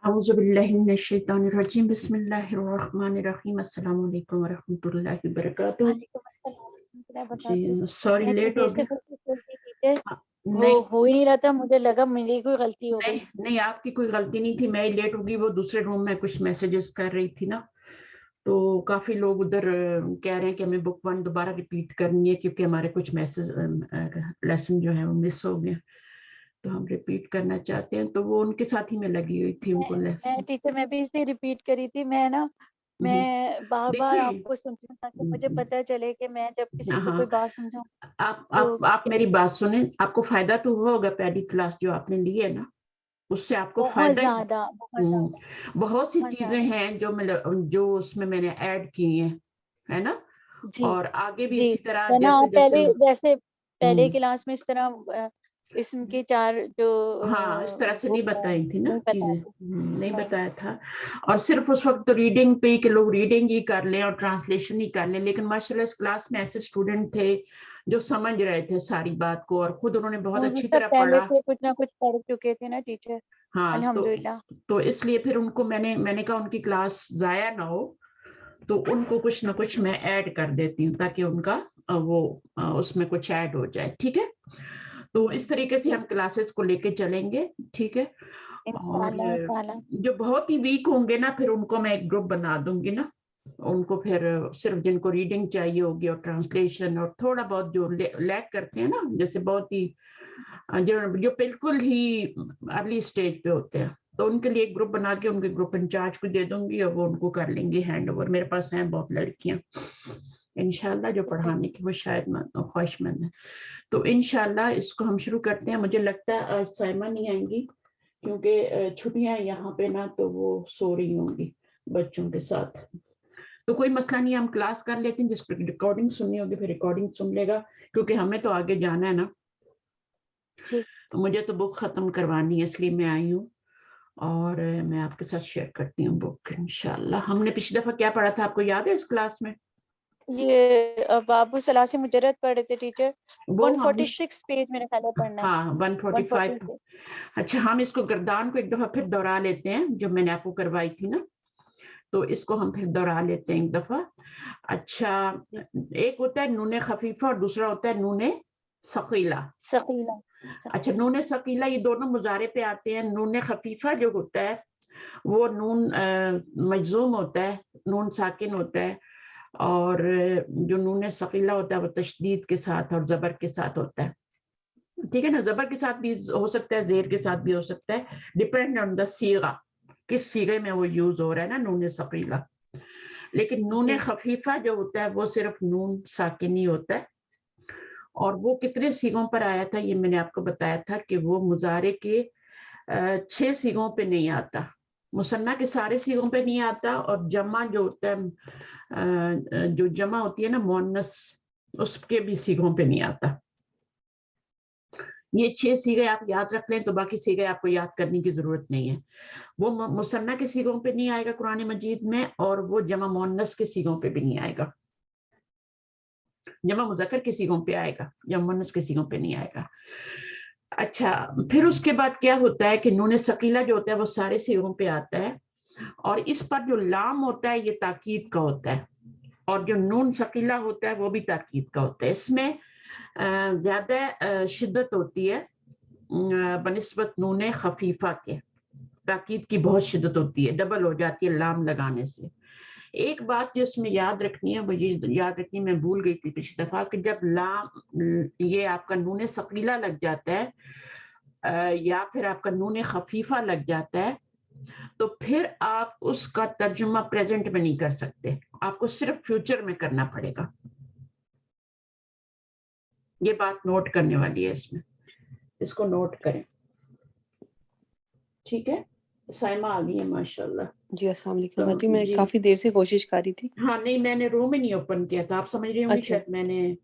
اعوذ باللہ من الشیطان الرجیم بسم اللہ الرحمن الرحیم السلام علیکم ورحمۃ اللہ وبرکاتہ. وعلیکم السلام ورحمۃ اللہ جی وبرکاتہ. سوری میں اتنی لیٹ دیر ہو سے گیا. کوشش کر رہی تھی ٹیچر، وہ نہیں ہو ہی نہیں رہا تھا. مجھے لگا میری کوئی غلطی ہو گئی. نہیں آپ کی کوئی غلطی نہیں تھی, میں ہی لیٹ ہوگی. وہ دوسرے روم میں کچھ میسیجز کر رہی تھی نا, تو کافی لوگ ادھر کہہ رہے ہیں کہ ہمیں بک 1 دوبارہ ریپیٹ کرنی ہے کیونکہ ہمارے کچھ میسج لیسن جو ہے وہ مس ہو گئے, تو ہم ریپیٹ کرنا چاہتے ہیں. تو وہ ان کے ساتھ ہی میں لگی ہوئی تھی ان کو میں ٹیچر میں بھی اس لیے ریپیٹ کری تھی. میں بار بار دیکھیے آپ کو سنتی ہوں تاکہ مجھے پتہ چلے کہ میں جب کسی کو ہاں کوئی بات سمجھاؤں تو آپ میری بات سنیں, آپ کو فائدہ تو ہوا ہوگا پہلی کلاس جو آپ نے لی ہے نا, اس سے آپ کو بہت فائدہ زیادہ بہت سی بہت چیزیں زیادہ. ہیں جو اس میں نے ایڈ کی ہیں, ہے نا, جی اور آگے بھی جی اسی طرح ہے نا. جیسے آپ جیسے جیسے پہلے ہوں کلاس میں اس طرح اسم کے 4 جو ہاں اس طرح سے وہ نہیں بتائی تھی نا نہیں چیزیں, بتاتے. نہیں نہیں بتایا تھا. اور صرف اس وقت تو ریڈنگ پہ کہ لوگ ریڈنگ ہی کر لیں اور ٹرانسلیشن ہی کر لیں, لیکن ماشاء اللہ اس کلاس میں ایسے اسٹوڈنٹ تھے جو سمجھ رہے تھے ساری بات کو, اور خود انہوں نے بہت وہ اچھی سب طرح پہلے پڑھا. سے کچھ نہ کچھ پڑھ چکے تھے نا ٹیچر. ہاں الحمدللہ. تو اس لیے پھر ان کو میں نے کہا ان کی کلاس ضائع نہ ہو, تو ان کو کچھ نہ کچھ میں ایڈ کر دیتی ہوں تاکہ ان کا وہ اس میں کچھ ایڈ ہو جائے. ٹھیک ہے, تو اس طریقے سے ہم کلاسز کو لے کے چلیں گے. ٹھیک ہے, اور انشاءاللہ تعالی. جو بہت ہی ویک ہوں گے نا, پھر ان کو میں ایک گروپ بنا دوں گی نا, ان کو پھر صرف جن کو ریڈنگ چاہیے ہوگی اور ٹرانسلیشن اور تھوڑا بہت جو لیک کرتے ہیں نا, جیسے بہت ہی جو بالکل ہی ارلی سٹیج پہ ہوتے ہیں, تو ان کے لیے ایک گروپ بنا کے ان کے گروپ انچارج کو دے دوں گی اور وہ ان کو کر لیں گے ہینڈ اوور. میرے پاس ہیں بہت لڑکیاں انشاءاللہ جو پڑھانے کی وہ شاید خواہش مند ہیں. تو انشاءاللہ اس کو ہم شروع کرتے ہیں. مجھے لگتا ہے آج سائمہ نہیں آئیں گی کیونکہ چھٹیاں یہاں پہ نا, تو وہ سو رہی ہوں گی بچوں کے ساتھ. تو کوئی مسئلہ نہیں, ہم کلاس کر لیتے ہیں. جس کو ریکارڈنگ سننی ہوگی پھر ریکارڈنگ سن لے گا, کیونکہ ہمیں تو آگے جانا ہے نا. جی مجھے تو بک ختم کروانی ہے, اس لیے میں آئی ہوں اور میں آپ کے ساتھ شیئر کرتی ہوں بک انشاءاللہ. ہم نے پچھلی دفعہ کیا پڑھا تھا آپ کو یاد ہے اس کلاس میں؟ یہ بابو ثلاثی مجرد پڑھے تھے ٹیچر. وہ ہم 146 پیج میرے خیال ہے پڑھنا ہے. ہاں 145. 146. اچھا, ہم اس کو گردان کو ایک دفعہ پھر دوہرا لیتے ہیں جو میں نے آپ کو کروائی تھی نا, تو اس کو ہم پھر دوہرا لیتے ہیں ایک دفعہ. اچھا, ایک ہوتا ہے نون خفیفہ اور دوسرا ہوتا ہے نون ثقیلہ. ثقیلہ. اچھا, نون ثقیلہ یہ دونوں مضارع پہ آتے ہیں. نون خفیفہ جو ہوتا ہے وہ نون مجزوم ہوتا ہے, نون ساکن ہوتا ہے, اور جو نون ثقیلہ ہوتا ہے وہ تشدید کے ساتھ اور زبر کے ساتھ ہوتا ہے. ٹھیک ہے نا, زبر کے ساتھ بھی ہو سکتا ہے, زیر کے ساتھ بھی ہو سکتا ہے, ڈیپینڈ آن دا صیغہ, کس صیغے میں وہ یوز ہو رہا ہے نا نون ثقیلہ. لیکن نون جی خفیفہ جو ہوتا ہے وہ صرف نون ساکن ہی ہوتا ہے. اور وہ کتنے صیغوں پر آیا تھا یہ میں نے آپ کو بتایا تھا کہ وہ مضارع کے 6 صیغوں پہ نہیں آتا, مثنیٰ کے سارے صیغوں پہ نہیں آتا, اور جمع جو ہوتا ہے جو جمع ہوتی ہے نا مؤنث, اس کے بھی صیغوں پہ نہیں آتا. یہ 6 صیغے آپ یاد رکھ لیں, تو باقی صیغے آپ کو یاد کرنے کی ضرورت نہیں ہے. وہ مثنیٰ کے صیغوں پہ نہیں آئے گا قرآن مجید میں, اور وہ جمع مؤنث کے صیغوں پہ بھی نہیں آئے گا. جمع مذکر کے صیغوں پہ آئے گا, جمع مؤنث کے صیغوں پہ نہیں آئے گا. اچھا, پھر اس کے بعد کیا ہوتا ہے کہ نون ثقیلہ جو ہوتا ہے وہ سارے صیغوں پہ آتا ہے, اور اس پر جو لام ہوتا ہے یہ تاکید کا ہوتا ہے, اور جو نون ثقیلہ ہوتا ہے وہ بھی تاکید کا ہوتا ہے. اس میں زیادہ شدت ہوتی ہے بنسبت نون خفیفہ کے, تاکید کی بہت شدت ہوتی ہے, ڈبل ہو جاتی ہے لام لگانے سے. ایک بات جو اس میں یاد رکھنی ہے, مجھے یاد رکھنی میں بھول گئی تھی پچھلی دفعہ, کہ جب لام یہ آپ کا نون ثقیلہ لگ جاتا ہے یا پھر آپ کا نون خفیفہ لگ جاتا ہے, تو پھر آپ اس کا ترجمہ پریزنٹ میں نہیں کر سکتے, آپ کو صرف فیوچر میں کرنا پڑے گا. یہ بات نوٹ کرنے والی ہے اس میں, اس کو نوٹ کریں. ٹھیک ہے, سائمہ آ گئی ہے ماشاءاللہ. جی السلام علیکم. جی میں کافی دیر سے کوشش کر رہی تھی. ہاں نہیں, میں نے روم ہی نہیں اوپن کیا تھا, آپ سمجھ رہی ہوں گی اچھا شاید میں نے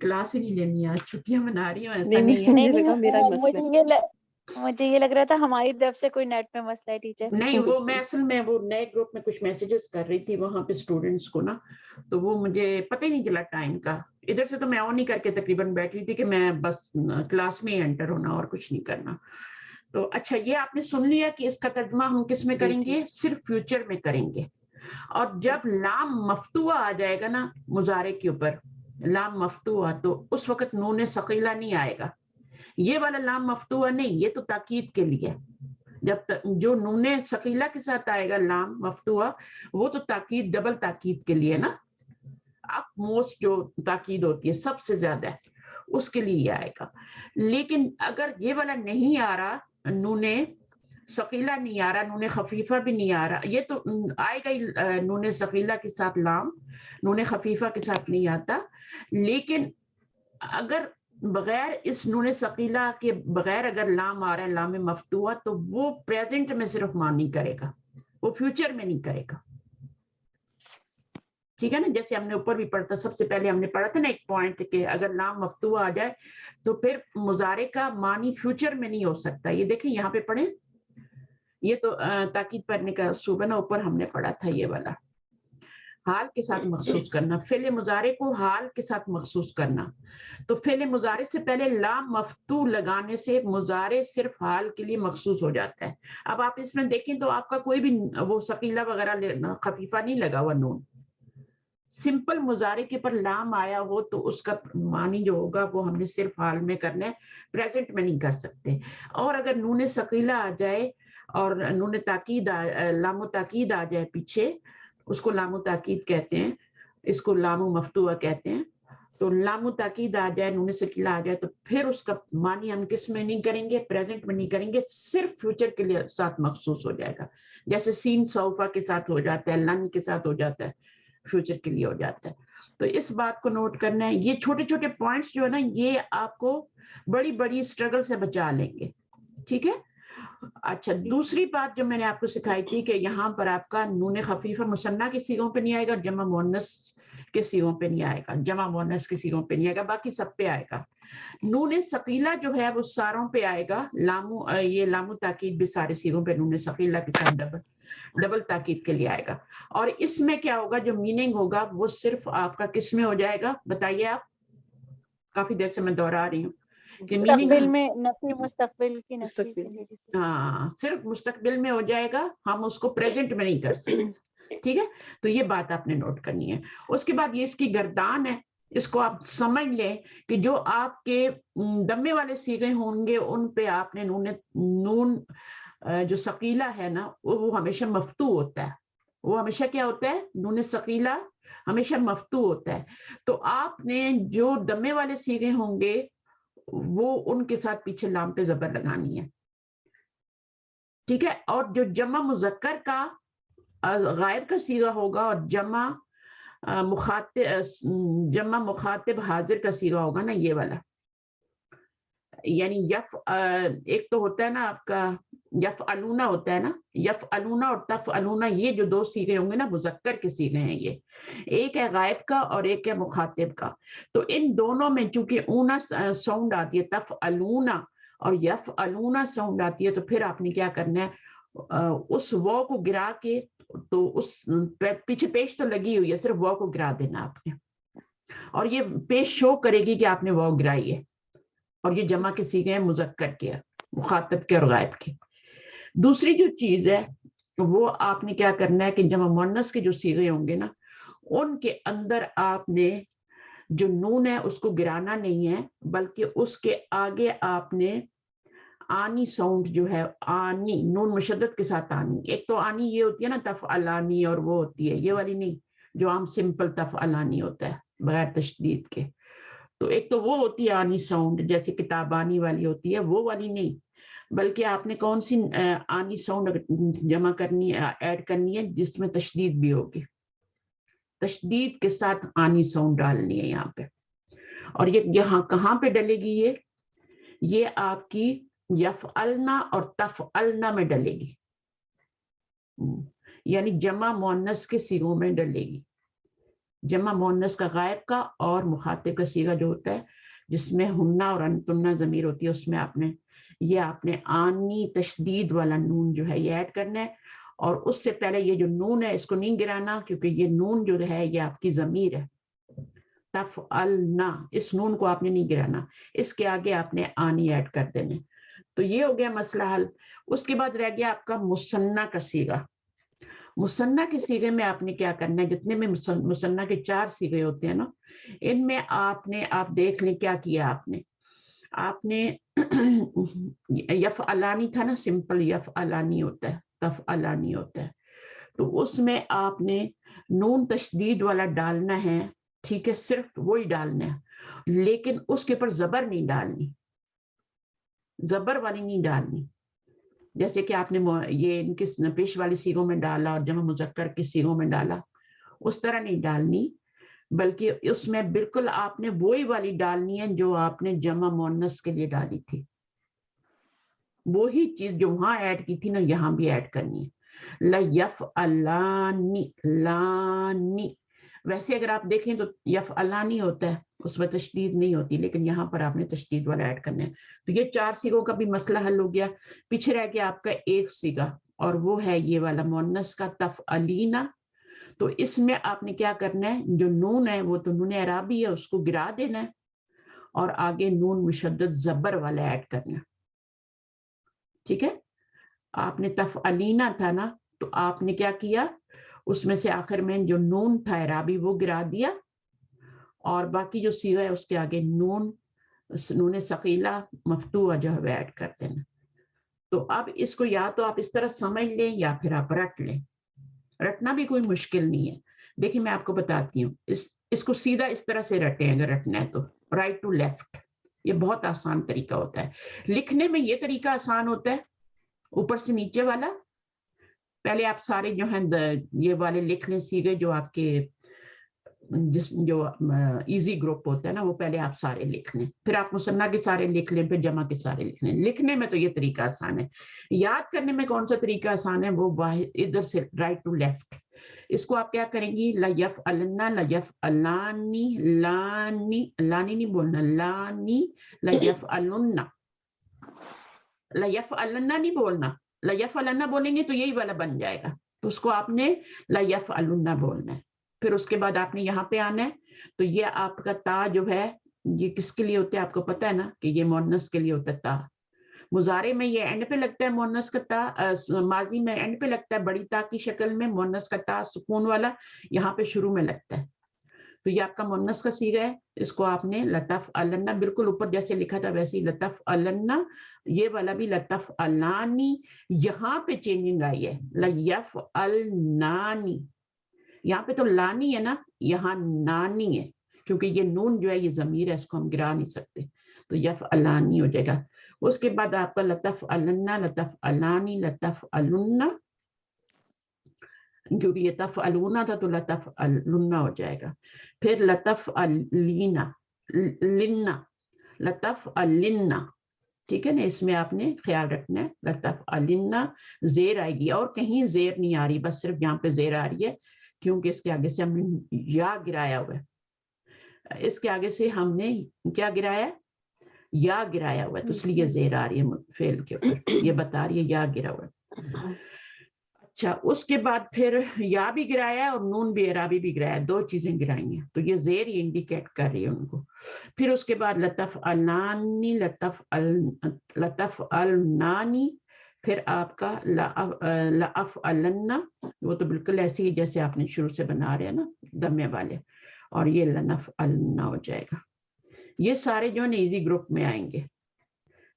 کلاس ہی نہیں لینی, آج چھٹیاں منا رہی ہوں, ایسا نہیں نہیں نہیں ہے. مجھے لگا میرا ہی مسئلہ ہے. مجھے یہ لگ رہا تھا ہماری طرف سے کوئی نیٹ میں مسئلہ ہے ٹیچر. نہیں, وہ میں جی اصل میں وہ نئے گروپ میں کچھ میسیجز کر رہی تھی وہاں پہ اسٹوڈنٹس کو نا, تو وہ مجھے پتہ ہی نہیں چلا ٹائم کا. ادھر سے تو میں آن نہیں کر کے تقریباً بیٹھی تھی کہ میں بس کلاس میں ہی انٹر ہونا اور کچھ نہیں کرنا. تو اچھا یہ آپ نے سن لیا کہ اس کا ترجمہ ہم کس میں کریں گے؟ صرف فیوچر میں کریں گے. اور جب لام مفتوحہ آ جائے گا نا مضارع کے اوپر، لام مفتوحہ، تو اس وقت نون ثقیلہ نہیں آئے گا. یہ والا لام مفتوحہ نہیں، یہ تو تاکید کے لیے. جب جو نون ثقیلہ کے ساتھ آئے گا لام مفتوحہ، وہ تو تاکید، ڈبل تاکید کے لیے نا، اپ موسٹ جو تاکید ہوتی ہے سب سے زیادہ، اس کے لیے آئے گا. لیکن اگر یہ والا نہیں آ رہا، نون ثقیلہ نہیں آ رہا، نون خفیفہ بھی نہیں آ رہا، یہ تو آئے گا ہی نون ثقیلہ کے ساتھ لام، نون خفیفہ کے ساتھ نہیں آتا. لیکن اگر بغیر اس نون ثقیلہ کے بغیر اگر لام آ رہا ہے، لام مفتوحہ، تو وہ پریزنٹ میں صرف معنی کرے گا، وہ فیوچر میں نہیں کرے گا. ٹھیک ہے نا؟ جیسے ہم نے اوپر بھی پڑھا تھا، سب سے پہلے ہم نے پڑھا تھا نا ایک پوائنٹ کہ اگر لام مفتوحہ آ جائے تو پھر مضارع کا معنی فیوچر میں نہیں ہو سکتا. یہ دیکھیں یہاں پہ پڑھیں، یہ تو تاکید پڑھنے کا اصول ہے نا، اوپر ہم نے پڑھا تھا یہ والا، حال کے ساتھ مخصوص کرنا، فعل مضارع کو حال کے ساتھ مخصوص کرنا. تو فعل مضارع سے پہلے لام مفتوح لگانے سے مضارع صرف حال کے لیے مخصوص ہو جاتا ہے. اب آپ اس میں دیکھیں تو آپ کا کوئی بھی وہ ثقیلہ وغیرہ خفیفہ نہیں لگا ہوا نون. سمپل مضارع کے پر لام آیا ہو تو اس کا معنی جو ہوگا وہ ہم نے صرف حال میں کرنا ہے، پریزنٹ میں نہیں کر سکتے. اور اگر نون ثقیلہ آ جائے اور نون تاکید لام و تاکید آ جائے پیچھے، اس کو لام و تاکید کہتے ہیں، اس کو لام و مفتوحہ کہتے ہیں. تو لام و تاکید آ جائے، نون ثقیلہ آ جائے، تو پھر اس کا معنی ہم کس میں نہیں کریں گے؟ پریزنٹ میں نہیں کریں گے، صرف فیوچر کے لیے ساتھ مخصوص ہو جائے گا. جیسے سین سوفا کے ساتھ ہو جاتا ہے، لن کے ساتھ ہو جاتا ہے، فیوچر کے لیے ہو جاتا ہے. تو اس بات کو نوٹ کرنا ہے. یہ چھوٹے چھوٹے پوائنٹس جو ہے نا، یہ آپ کو بڑی بڑی اسٹرگل سے بچا لیں گے. ٹھیک ہے؟ اچھا، دوسری بات جو میں نے آپ کو سکھائی تھی کہ یہاں پر آپ کا نون خفیفہ مثنیٰ کے صیغوں پہ نہیں آئے گا، جمع مؤنث کے صیغوں پہ نہیں آئے گا، جمع مؤنث کے صیغوں پہ نہیں آئے گا، باقی سب پہ آئے گا. نون ثقیلہ جو ہے وہ ساروں پہ آئے گا. یہ لام تاکید بھی سارے صیغوں پہ نون ثقیلہ کے ساتھ ڈبل تاکید کے لیے آئے گا. اور اس میں کیا ہوگا، جو میننگ ہوگا وہ صرف آپ کا کس میں ہو جائے گا؟ بتائیے آپ، کافی دیر سے میں دوہرا رہی ہوں کہ مستقبل میننگ، میں نفی، مستقبل کی نفی کے لیے. ہاں صرف مستقبل میں ہو جائے گا، ہم اس کو پریزنٹ میں نہیں کر سکتے. ٹھیک ہے؟ تو یہ بات آپ نے نوٹ کرنی ہے. اس کے بعد یہ اس کی گردان ہے، اس کو آپ سمجھ لیں کہ جو آپ کے دمے والے صیغے ہوں گے ان پہ آپ نے نون جو ثقیلہ ہے نا وہ ہمیشہ مفتوح ہوتا ہے. وہ ہمیشہ کیا ہوتا ہے؟ نون ثقیلہ ہمیشہ مفتوح ہوتا ہے. تو آپ نے جو دمے والے صیغے ہوں گے وہ ان کے ساتھ پیچھے لام پہ زبر لگانی ہے. ٹھیک ہے؟ اور جو جمع مذکر کا غائب کا صیغہ ہوگا اور جمع مخاطب حاضر کا صیغہ ہوگا نا، یہ والا، یعنی ایک تو ہوتا ہے نا آپ کا یفعلون ہوتا ہے نا، یفعلون اور تفعلون، یہ جو دو صیغے ہوں گے نا مذکر کے صیغے ہیں، یہ ایک ہے غائب کا اور ایک ہے مخاطب کا. تو ان دونوں میں چونکہ اونا ساؤنڈ آتی ہے، تفعلون اور یفعلون ساؤنڈ آتی ہے، تو پھر آپ نے کیا کرنا ہے، اس وہ کو گرا کے، تو اس پیچھے پیش تو لگی ہوئی ہے، صرف وہ کو گرا دینا آپ نے، اور یہ پیش شو کرے گی کہ آپ نے وہ گرائی ہے. اور یہ جمع کے صیغے ہیں مذکر کے، مخاطب کے اور غائب کے. دوسری جو چیز ہے وہ آپ نے کیا کرنا ہے کہ جمع مؤنث کے جو صیغے ہوں گے نا ان کے اندر آپ نے جو نون ہے اس کو گرانا نہیں ہے، بلکہ اس کے آگے آپ نے آنی ساؤنڈ جو ہے، آنی نون مشدد کے ساتھ آنی. ایک تو آنی یہ ہوتی ہے نا تفعلانی، اور وہ ہوتی ہے یہ والی نہیں جو عام سمپل تفعلانی ہوتا ہے بغیر تشدید کے. تو ایک تو وہ ہوتی ہے آنی ساؤنڈ جیسے کتابانی والی ہوتی ہے، وہ والی نہیں، بلکہ آپ نے کون سی آنی ساؤنڈ جمع کرنی ہے، ایڈ کرنی ہے جس میں تشدید بھی ہوگی، تشدید کے ساتھ آنی ساؤنڈ ڈالنی ہے یہاں پہ. اور یہ یہاں کہاں پہ ڈلے گی؟ یہ آپ کی یفعلنا اور تفعلنا میں ڈلے گی، یعنی جمع مؤنث کے صیغوں میں ڈلے گی. جمع مؤنث کا غائب کا اور مخاطب کا صیغہ جو ہوتا ہے جس میں ہننا اور انتنا ضمیر ہوتی ہے، اس میں آپ نے آنی تشدید والا نون جو ہے یہ ایڈ کرنا ہے. اور اس سے پہلے یہ جو نون ہے اس کو نہیں گرانا، کیونکہ یہ نون جو ہے یہ آپ کی ضمیر ہے. تفعلنا، اس نون کو آپ نے نہیں گرانا، اس کے آگے آپ نے آنی ایڈ کر دینے. تو یہ ہو گیا مسئلہ حل. اس کے بعد رہ گیا آپ کا مثنیٰ کا صیغہ. مثنیٰ کے صیغے میں آپ نے کیا کرنا ہے, جتنے میں مثنیٰ کے 4 صیغے ہوتے ہیں نا, ان میں آپ دیکھ لیں کیا کیا آپ نے یفعلانی تھا نا, سمپل یفعلانی ہوتا ہے, تفعلانی ہوتا ہے, تو اس میں آپ نے نون تشدید والا ڈالنا ہے, ٹھیک ہے, صرف وہی ڈالنا ہے, لیکن اس کے اوپر زبر نہیں ڈالنی, زبر والی نہیں ڈالنی, جیسے کہ آپ نے یہ ان کے پیش والی صیغوں میں ڈالا اور جمع مذکر کی صیغوں میں ڈالا, اس طرح نہیں ڈالنی, بلکہ اس میں بالکل آپ نے وہی والی ڈالنی ہے جو آپ نے جمع مؤنث کے لیے ڈالی تھی. وہی چیز جو وہاں ایڈ کی تھی نا, یہاں بھی ایڈ کرنی ہے. لَيَفْعَلَانِ لانی, ویسے اگر آپ دیکھیں تو یفعلانی ہوتا ہے, اس میں تشدید نہیں ہوتی, لیکن یہاں پر آپ نے تشدید والا ایڈ کرنا ہے. تو یہ 4 صیغوں کا بھی مسئلہ حل ہو گیا. پیچھے رہ گیا آپ کا ایک صیغہ, اور وہ ہے یہ والا مؤنث کا تفعلینا. تو اس میں آپ نے کیا کرنا ہے, جو نون ہے وہ تو نون اعرابی ہے, اس کو گرا دینا ہے, اور آگے نون مشدد زبر والا ایڈ کرنا ہے. ٹھیک ہے, آپ نے تفعلینا تھا نا, تو آپ نے کیا کیا, اس میں سے آخر میں جو نون تھا اعرابی وہ گرا دیا, اور باقی جو صیغہ ہے اس کے آگے نون ثقیلہ مفتوحہ جو ہے ایڈ کر دینا. تو اب اس کو یا تو آپ اس طرح سمجھ لیں یا پھر آپ رٹ لیں. رٹنا بھی کوئی مشکل نہیں ہے. دیکھیں میں آپ کو بتاتی ہوں, اس کو سیدھا اس طرح سے رٹیں اگر رٹنا ہے تو, رائٹ ٹو لیفٹ. یہ بہت آسان طریقہ ہوتا ہے. لکھنے میں یہ طریقہ آسان ہوتا ہے, اوپر سے نیچے والا. پہلے آپ سارے جو ہیں یہ والے لکھ لیں صیغے جو آپ کے جو ایزی گروپ ہوتا ہے نا, وہ پہلے آپ سارے لکھ لیں, پھر آپ مثنیٰ کے سارے لکھ لیں, پھر جمع کے سارے لکھ لیں. لکھنے میں تو یہ طریقہ آسان ہے. یاد کرنے میں کون سا طریقہ آسان ہے, وہ ادھر سے رائٹ ٹو لیفٹ. اس کو آپ کیا کریں گی, لَيَفْعَلَنَّ لَيَفْعَلَانِ لانی, لانی نہیں بولنا, لانی لَيَفْعَلُنَّ, لَيَفْعَلَنَّ نہیں بولنا. لَيَفْعَلَنَّ بولیں گے تو یہی والا بن جائے گا, تو اس کو آپ نے لَيَفْعَلُنَّ بولنا ہے. پھر اس کے بعد آپ نے یہاں پہ آنا ہے, تو یہ آپ کا تا جو ہے یہ کس کے لیے ہوتا ہے آپ کو پتا ہے نا, کہ یہ مؤنث کے لیے ہوتا ہے تا. مضارع میں یہ اینڈ پہ لگتا ہے مؤنث کا تا, ماضی میں اینڈ پہ لگتا ہے بڑی تا کی شکل میں, مؤنث کا تا سکون والا یہاں پہ شروع میں لگتا ہے. تو یہ آپ کا مؤنث کا صیغہ ہے, اس کو آپ نے لتفعلن, بالکل اوپر جیسے لکھا تھا ویسے ہی لتفعلن. یہ والا بھی لتفعلانی, یہاں پہ چینجنگ آئی ہے, لیفعلنانی. یہاں پہ تو لانی ہے نا, یہاں نانی ہے, کیونکہ یہ نون جو ہے یہ ضمیر ہے, اس کو ہم گرا نہیں سکتے, تو یفعلانی ہو جائے گا. اس کے بعد آپ کا لتفعلن, لتفعلانی, لتفعلن, کیونکہ یہ تفعلون تھا تو لتفعلن ہو جائے گا. پھر لتفعلینا, لنا, لتفعلن, ٹھیک ہے نا, اس میں آپ نے خیال رکھنا ہے. لتفعلن زیر آئے گی, اور کہیں زیر نہیں آ رہی, بس صرف یہاں پہ زیر آ رہی ہے, کیونکہ اس کے آگے سے ہم نے یا گرایا ہوا ہے. اس کے آگے سے ہم نے کیا گرایا, یا گرایا ہوا ہے, تو اس لیے زیر آ رہی ہے فعل کے اوپر, یہ بتا رہی ہے یا گرا ہوا ہے. اچھا, اس کے بعد پھر یا بھی گرایا اور نون بھی اعرابی بھی گرایا, 2 چیزیں گرائی ہیں, تو یہ زیر ہی انڈیکیٹ کر رہی ہے ان کو. پھر اس کے بعد لتفعلنانی, لتفعلنانی, پھر آپ کا لأفعلن, وہ تو بالکل ایسی ہے جیسے آپ نے شروع سے بنا رہے ہیں نا دمے والے, اور یہ لنفعلن ہو جائے گا. یہ سارے جو ہے نا ایزی گروپ میں آئیں گے.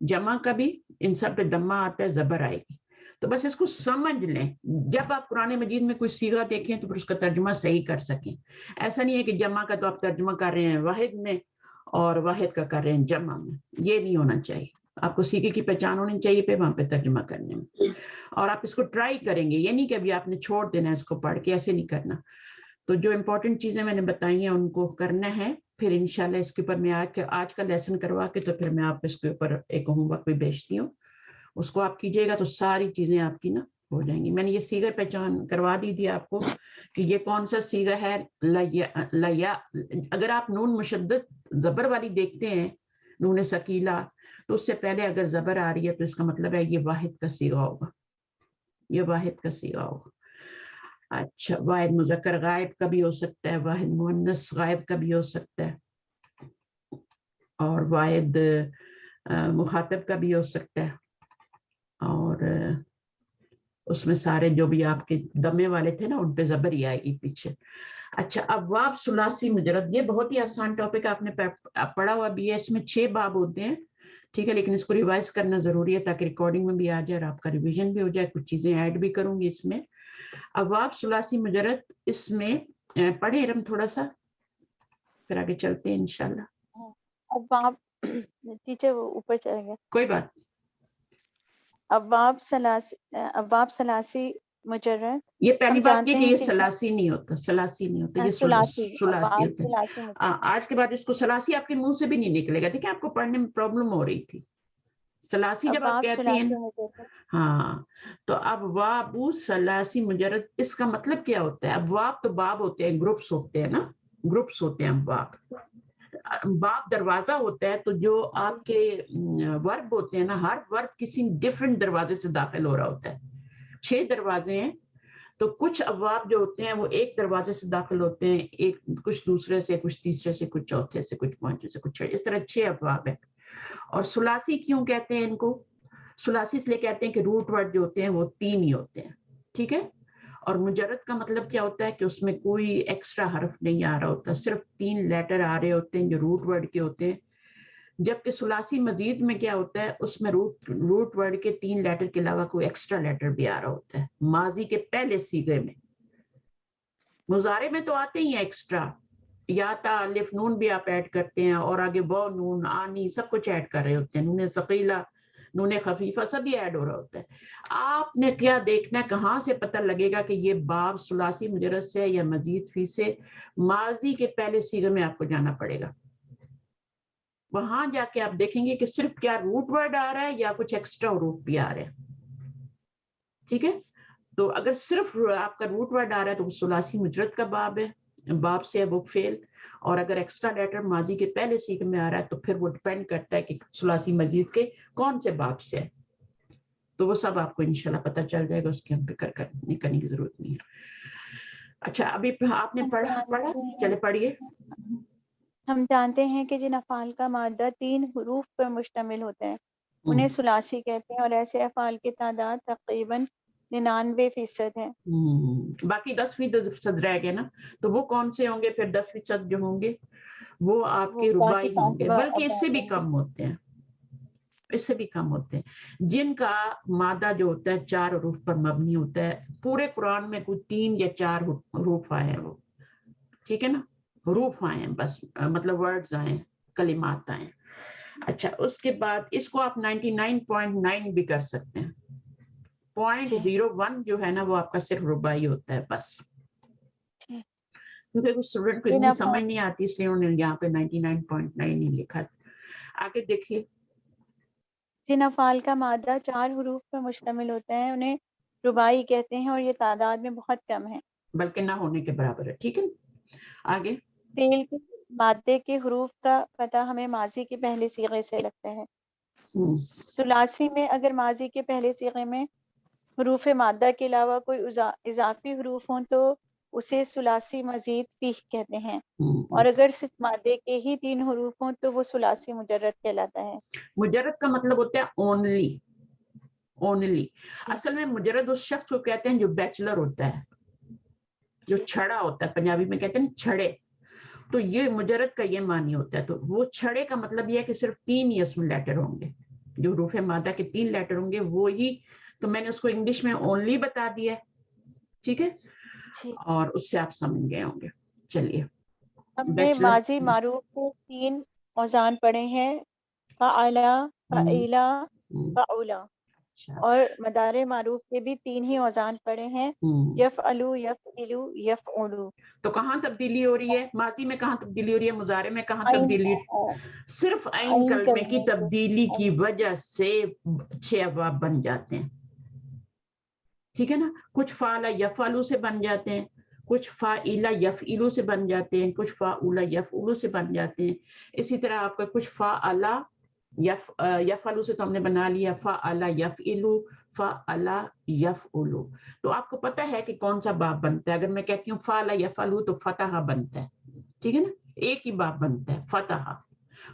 جمع کا بھی ان سب پہ دمہ آتا ہے, زبر آئے گی. تو بس اس کو سمجھ لیں, جب آپ قرآن مجید میں کوئی صیغہ دیکھیں تو پھر اس کا ترجمہ صحیح کر سکیں. ایسا نہیں ہے کہ جمع کا تو آپ ترجمہ کر رہے ہیں واحد میں اور واحد کا کر رہے ہیں جمع میں, یہ نہیں ہونا چاہیے. آپ کو صیغے کی پہچان ہونی چاہیے پہ وہاں پہ ترجمہ کرنے میں, اور آپ اس کو ٹرائی کریں گے, یہ نہیں کہ ابھی آپ نے چھوڑ دینا ہے اس کو پڑھ کے, ایسے نہیں کرنا. تو جو امپورٹنٹ چیزیں میں نے بتائی ہیں ان کو کرنا ہے. پھر انشاءاللہ اس کے اوپر میں آج کا لیسن کروا کے تو پھر میں آپ اس کے اوپر ایک ہوم ورک بھی بھیجتی ہوں, اس کو آپ کیجیے گا تو ساری چیزیں آپ کی نا ہو جائیں گی. میں نے یہ صیغہ پہچان کروا دی تھی آپ کو کہ یہ کون سا صیغہ ہے. لیا, اگر آپ نون مشدد زبر والی دیکھتے ہیں, نون ثقیلہ, تو اس سے پہلے اگر زبر آ رہی ہے تو اس کا مطلب ہے یہ واحد کا صیغہ ہوگا, یہ واحد کا صیغہ ہوگا. اچھا, واحد مذکر غائب کا بھی ہو سکتا ہے, واحد مؤنث غائب کا بھی ہو سکتا ہے, اور واحد مخاطب کا بھی ہو سکتا ہے. اور اس میں سارے جو بھی آپ کے دمے والے تھے نا ان پہ زبر ہی آئے گی پیچھے. اچھا ابواب ثلاثی مجرد, یہ بہت ہی آسان ٹاپک آپ نے پڑھا ہوا بھی ہے. اس میں 6 باب ہوتے ہیں, ٹھیک ہے, لیکن اس کو ریوائز کرنا ضروری ہے تاکہ ریکارڈنگ میں بھی آ جائے اور آپ کا ریویژن بھی ہو جائے. کچھ چیزیں ایڈ بھی کروں گی اس میں. ابواب ثلاثی مجرد, اس میں پڑھیں ارم تھوڑا سا, پھر آگے چلتے ہیں انشاءاللہ. اب آپ ٹیچر وہ اوپر چلے گئے. کوئی بات. ابواب ثلاثی مجرد, یہ پہلی ہم بات یہ جانتے کہ ہیں یہ کہ سلاسی نہیں ہوتا, سلاسی نہیں ہوتا, یہ ثلاثی سلاسی ابواب ہوتا ہے. ثلاثی مجرد. آج کے بعد اس کو سلاسی آپ کے منہ سے بھی نہیں نکلے گا. دیکھیں آپ کو پڑھنے میں پرابلم ہو رہی تھی. سلاسی جب آپ ابواب کہتے ہیں, ثلاثی مجرد. ہاں, تو ابواب ثلاثی مجرد, اس کا مطلب کیا ہوتا ہے؟ ابواب تو باب ہوتے ہیں, گروپس ہوتے ہیں نا, گروپس ہوتے ہیں ابواب. باب دروازہ ہوتا ہے, تو جو آپ کے ورب ہوتے ہیں نا, ہر ورب کسی ڈفرینٹ دروازے سے داخل ہو رہا ہوتا ہے. 6 دروازے ہیں, تو کچھ ابواب جو ہوتے ہیں وہ ایک دروازے سے داخل ہوتے ہیں, ایک کچھ دوسرے سے, کچھ تیسرے سے, کچھ چوتھے سے, کچھ پانچویں سے, کچھ اس طرح 6 ابواب ہیں. اور ثلاثی کیوں کہتے ہیں ان کو؟ ثلاثی اس لیے کہتے ہیں کہ روٹ ورڈ جو ہوتے ہیں وہ 3 ہی ہوتے ہیں, ٹھیک ہے. اور مجرد کا مطلب کیا ہوتا ہے کہ اس میں کوئی ایکسٹرا حرف نہیں آ رہا ہوتا, صرف 3 لیٹر آ رہے ہوتے ہیں جو روٹ ورڈ کے ہوتے ہیں. جبکہ ثلاثی مزید میں کیا ہوتا ہے, اس میں روٹ ورڈ کے 3 لیٹر کے علاوہ کوئی ایکسٹرا لیٹر بھی آ رہا ہوتا ہے. ماضی کے پہلے صیغے میں, مضارع میں تو آتے ہی ہیں ایکسٹرا, یا تا الف نون بھی آپ ایڈ کرتے ہیں, اور آگے وہ نون آنی سب کچھ ایڈ کر رہے ہوتے ہیں, نون ثقیلہ نون خفیفہ سب بھی ایڈ ہو رہا ہوتا ہے. آپ نے کیا دیکھنا ہے, کہاں سے پتہ لگے گا کہ یہ باب ثلاثی مجرد سے یا مزید فی سے؟ ماضی کے پہلے صیغے میں آپ کو جانا پڑے گا. وہاں جا کے آپ دیکھیں گے کہ صرف کیا روٹ ورڈ آ رہا ہے یا کچھ ایکسٹرا روٹ بھی آ رہے ہیں, ٹھیک ہے. تو اگر صرف آپ کا روٹ ورڈ آ رہا ہے تو وہ ثلاثی مجرد کا باب ہے, باب سے وہ فعل. اور اگر ایکسٹرا لیٹر ماضی کے پہلے صیغے میں آ رہا ہے تو پھر وہ ڈیپینڈ کرتا ہے کہ ثلاثی مزید کے کون سے باب سے ہے. تو وہ سب آپ کو انشاءاللہ پتہ چل جائے گا, اس کی ہم فکر کرنے کی ضرورت نہیں ہے. اچھا ابھی آپ نے پڑھا, چلے پڑھیے. ہم جانتے ہیں کہ جن افعال کا مادہ 3 حروف پر مشتمل ہوتا ہے انہیں ثلاثی کہتے ہیں, اور ایسے افعال کی تعداد تقریباً 99% ہے. باقی 10% رہ گئے نا, تو وہ کون سے ہوں گے پھر؟ 10% جو ہوں گے وہ آپ وہ کے باقی رباعی ہوں گے, بلکہ اس سے بھی کم ہوتے ہیں, اس سے بھی کم ہوتے ہیں. جن کا مادہ جو ہوتا ہے 4 حروف پر مبنی ہوتا ہے. پورے قرآن میں کوئی 3 یا 4 حروف آئے ہیں, وہ ٹھیک ہے نا, حروف آئے ہیں بس, مطلب ورڈز آئے ہیں, کلمات آئے ہیں. اچھا اس کے بعد اس کو آپ 99.9 بھی کر سکتے ہیں. 0.01 جو ہے نا وہ آپ کا صرف رباعی ہوتا ہے بس, کیونکہ کچھ اسٹوڈنٹ کو اتنی سمجھ نہیں آتی, اس لیے انہوں نے یہاں پہ 99.9 ہی لکھا. آگے دیکھیے. جن افعال کا مادہ 4 حروف پر مشتمل ہوتا ہے انہیں رباعی کہتے ہیں, اور یہ تعداد میں بہت کم ہے, بلکہ نہ ہونے کے برابر ہے, ٹھیک ہے. آگے فعل کے مادے کے حروف کا پتہ ہمیں ماضی کے پہلے صیغے سے لگتا ہے. ثلاثی میں اگر ماضی کے پہلے صیغے میں حروف مادہ کے علاوہ کوئی اضافی حروف ہوں تو اسے ثلاثی مزید فیہ کہتے ہیں, اور اگر صرف مادے کے ہی 3 حروف ہوں تو وہ ثلاثی مجرد کہلاتا ہے. مجرد کا مطلب ہوتا ہے اونلی, اونلی. اصل میں مجرد اس شخص کو کہتے ہیں جو بیچلر ہوتا ہے, جو چھڑا ہوتا ہے, پنجابی میں کہتے ہیں چھڑے, تو یہ مجرد کا یہ معنی ہوتا ہے. تو وہ چھڑے کا مطلب یہ ہے کہ صرف 3 ہی اس میں لیٹر ہوں گے, جو حروف مادہ کے 3 لیٹر ہوں گے وہی. تو میں نے اس کو انگلش میں اونلی بتا دیا ہے, ٹھیک ہے, اور اس سے آپ سمجھ گئے ہوں گے. چلیے ہم نے ماضی معروف کے 3 اوزان پڑھے ہیں, فعلا, فعیلا, فعولا, اور مدارے معروف کے بھی 3 ہی اوزان پڑھے ہیں, یفعلو, یفعلو, یفعلو. تو کہاں تبدیلی ہو رہی ہے؟ ماضی میں کہاں تبدیلی ہو رہی ہے؟ مضارع میں کہاں تبدیلی؟ صرف عین کلمے کی تبدیلی کی وجہ سے 6 ابواب بن جاتے ہیں, ٹھیک ہے نا. کچھ فعلا یفعلو سے بن جاتے ہیں, کچھ فاعلا یفعلو سے بن جاتے ہیں, کچھ فاعولا یفعلو سے بن جاتے ہیں. اسی طرح آپ کا کچھ فاعلا یفعلو سے تو ہم نے بنا لیا, فاعلا یفعلو, فاعلا یفعلو. تو آپ کو پتہ ہے کہ کون سا باب بنتا ہے. اگر میں کہتی ہوں فاعلا یفعلو تو فتح بنتا ہے, ٹھیک ہے نا, ایک ہی باب بنتا ہے فتح.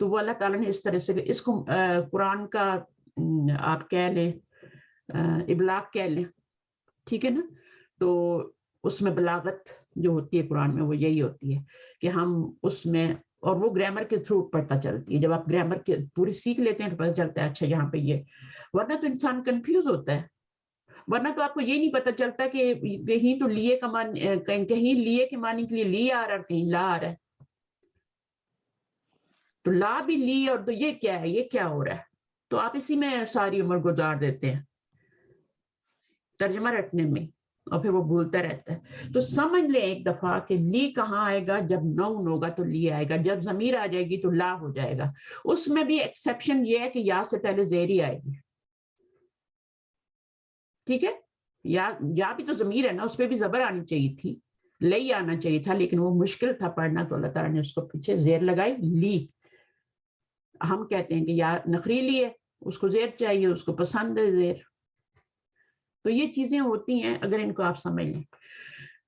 تو وہ اللہ تعالیٰ نے اس طرح سے اس کو قرآن کا آپ کہہ لیں ابلاغ کہہ لیں، ٹھیک ہے نا. تو اس میں بلاغت جو ہوتی ہے قرآن میں وہ یہی ہوتی ہے کہ ہم اس میں، اور وہ گرامر کے تھرو پتہ چلتی ہے. جب آپ گرامر کے پوری سیکھ لیتے ہیں تو پتہ چلتا ہے اچھا یہاں پہ یہ، ورنہ تو انسان کنفیوز ہوتا ہے. ورنہ تو آپ کو یہ نہیں پتہ چلتا کہ کہیں تو لیے کا معنی، کہیں لیے کے معنی کے لیے لی آ رہا ہے اور کہیں لا آ رہا ہے. تو لا بھی لی اور تو یہ کیا ہے، یہ کیا ہو رہا ہے. تو آپ اسی میں ساری عمر گزار دیتے ہیں ترجمہ رٹنے میں، اور پھر وہ بھولتا رہتا ہے. تو سمجھ لیں ایک دفعہ کہ لی کہاں آئے گا، جب نون ہوگا تو لی آئے گا، جب ضمیر آ جائے گی تو لا ہو جائے گا. اس میں بھی ایکسیپشن یہ ہے کہ یا سے پہلے زیر ہی آئے گی. ٹھیک ہے، یا بھی تو ضمیر ہے نا، اس پہ بھی زبر آنی چاہیے تھی، لئی آنا چاہیے تھا، لیکن وہ مشکل تھا پڑھنا تو اللہ تعالیٰ نے اس کو پیچھے زیر لگائی لی. ہم کہتے ہیں کہ یا نخریلی ہے، اس کو زیر چاہیے، اس کو پسند ہے زیر. تو یہ چیزیں ہوتی ہیں اگر ان کو آپ سمجھ لیں.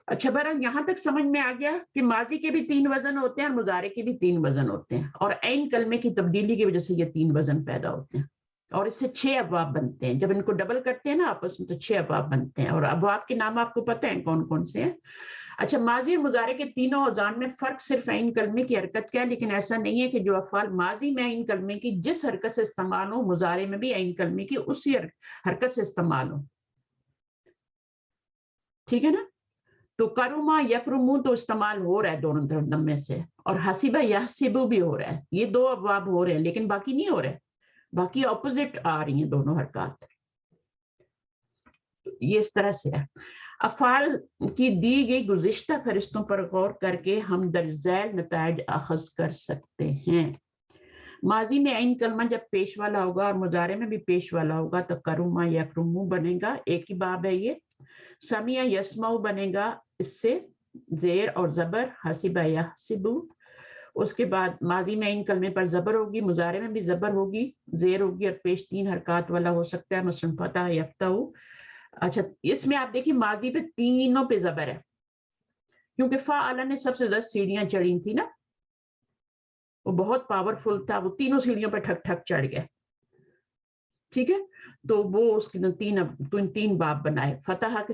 اچھا بہرحال یہاں تک سمجھ میں آ گیا کہ ماضی کے بھی 3 وزن ہوتے ہیں اور مضارع کے بھی 3 وزن ہوتے ہیں، اور عین کلمے کی تبدیلی کی وجہ سے یہ 3 وزن پیدا ہوتے ہیں، اور اس سے 6 ابواب بنتے ہیں. جب ان کو ڈبل کرتے ہیں نا آپس میں تو 6 ابواب بنتے ہیں، اور ابواب کے نام آپ کو پتہ ہیں کون کون سے ہیں. اچھا ماضی اور مضارع کے تینوں اوزان میں فرق صرف عین کلمے کی حرکت کا ہے، لیکن ایسا نہیں ہے کہ جو افعال ماضی میں عین کلمے کی جس حرکت سے استعمال ہو، مضارع میں بھی عین کلمے کی اسی حرکت سے استعمال ہو. ٹھیک ہے نا. تو کرما یکرمو تو استعمال ہو رہا ہے دونوں طرف دمے سے، اور حسیبہ یحسبو بھی ہو رہا ہے. یہ 2 ابواب ہو رہے ہیں لیکن باقی نہیں ہو رہے، باقی اپوزٹ آ رہی ہیں دونوں حرکات. یہ اس طرح سے ہے. افعال کی دی گئی گزشتہ فہرستوں پر غور کر کے ہم درج ذیل نتائج اخذ کر سکتے ہیں. ماضی میں عین کلمہ جب پیش والا ہوگا اور مضارع میں بھی پیش والا ہوگا تو کرما یکرمو بنے گا، ایک ہی باب ہے یہ. سمیع یسمعو بنے گا، اس سے زیر اور زبر، حسبہ یحسبو. اس کے بعد ماضی میں عین کلمے پر زبر ہوگی، مضارع میں بھی زبر ہوگی، زیر ہوگی، اور پیش 3 حرکات والا ہو سکتا ہے، مثلا فتح یفتح. اچھا اس میں آپ دیکھیں ماضی پہ تینوں پہ زبر ہے، کیونکہ فعل نے سب سے 10 سیڑھیاں چڑھی تھی نا، وہ بہت پاورفل تھا، وہ تینوں سیڑھیوں پہ ٹھک ٹھک چڑھ گئے. ٹھیک ہے، تو وہ اس کے 3 باب بنائے. فتح کے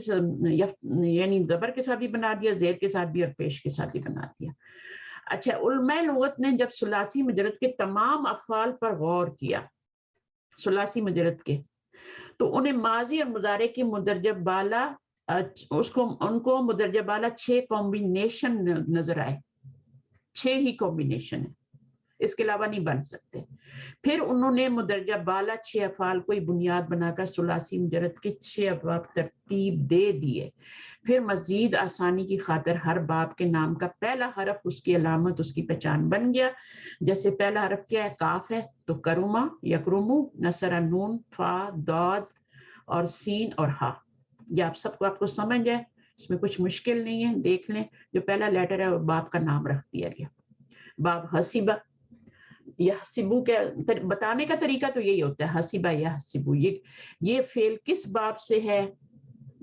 یعنی زبر کے ساتھ بھی بنا دیا، زیر کے ساتھ بھی اور پیش کے ساتھ بھی بنا دیا. اچھا علماء لغت نے جب ثلاثی مجرد کے تمام افعال پر غور کیا، ثلاثی مجرد کے، تو انہیں ماضی اور مضارع کی مدرجہ بالا ان کو مدرجہ بالا 6 کمبینیشن نظر آئے. 6 ہی کمبینیشن ہے، اس کے علاوہ نہیں بن سکتے. پھر انہوں نے مدرجہ بالا 6 افعال کو بنیاد بنا کر ثلاثی مجرد کے 6 ابواب ترتیب دے دیے. پھر مزید آسانی کی خاطر ہر باب کے نام کا پہلا حرف اس کی علامت، اس کی پہچان بن گیا. جیسے پہلا حرف کیا ہے، کاف ہے، تو کرما یکرمو، نصر نون، فا، داد اور سین اور ہا. یہ آپ کو سمجھ ہے، اس میں کچھ مشکل نہیں ہے. دیکھ لیں جو پہلا لیٹر ہے وہ باب کا نام رکھ دیا گیا. باب حسیبہ یحسبو کے بتانے کا طریقہ تو یہی ہوتا ہے، حسیبہ یحسبو. یہ فعل کس باب سے ہے،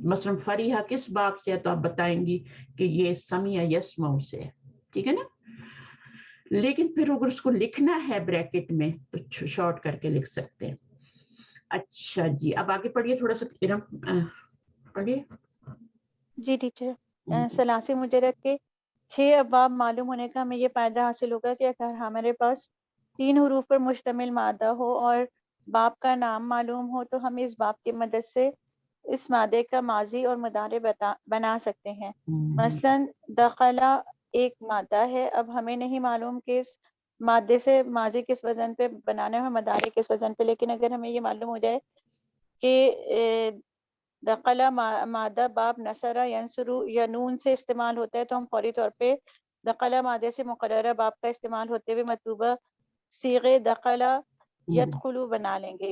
مثلا فریحہ کس باب سے ہے، تو آپ بتائیں گی کہ یہ سمیع یسمع سے ہے. ٹھیک ہے نا. لیکن پھر اگر اس کو لکھنا ہے بریکٹ میں تو شارٹ کر کے لکھ سکتے ہیں. اچھا جی اب آگے پڑھیے تھوڑا سا، پڑھیے. جی ٹیچر، ثلاثی مجرد کے 6 ابواب معلوم ہونے کا ہمیں یہ فائدہ حاصل ہوگا کہ اگر ہمارے پاس 3 حروف پر مشتمل مادہ ہو اور باب کا نام معلوم ہو تو ہم اس باب کی مدد سے اس مادے کا ماضی اور مضارع بنا سکتے ہیں. مثلا دخلا ایک مادہ ہے، اب ہمیں نہیں معلوم کہ اس مادے سے ماضی کس وزن پہ بنانا ہے، مضارع کس وزن پہ، لیکن اگر ہمیں یہ معلوم ہو جائے کہ دخلا مادہ باب نصرہ ینصرو یا نون سے استعمال ہوتا ہے تو ہم فوری طور پہ دخلا مادے سے مقررہ باب کا استعمال ہوتے ہوئے مطلوبہ صیغے دخلا یدخلو بنا لیں گے.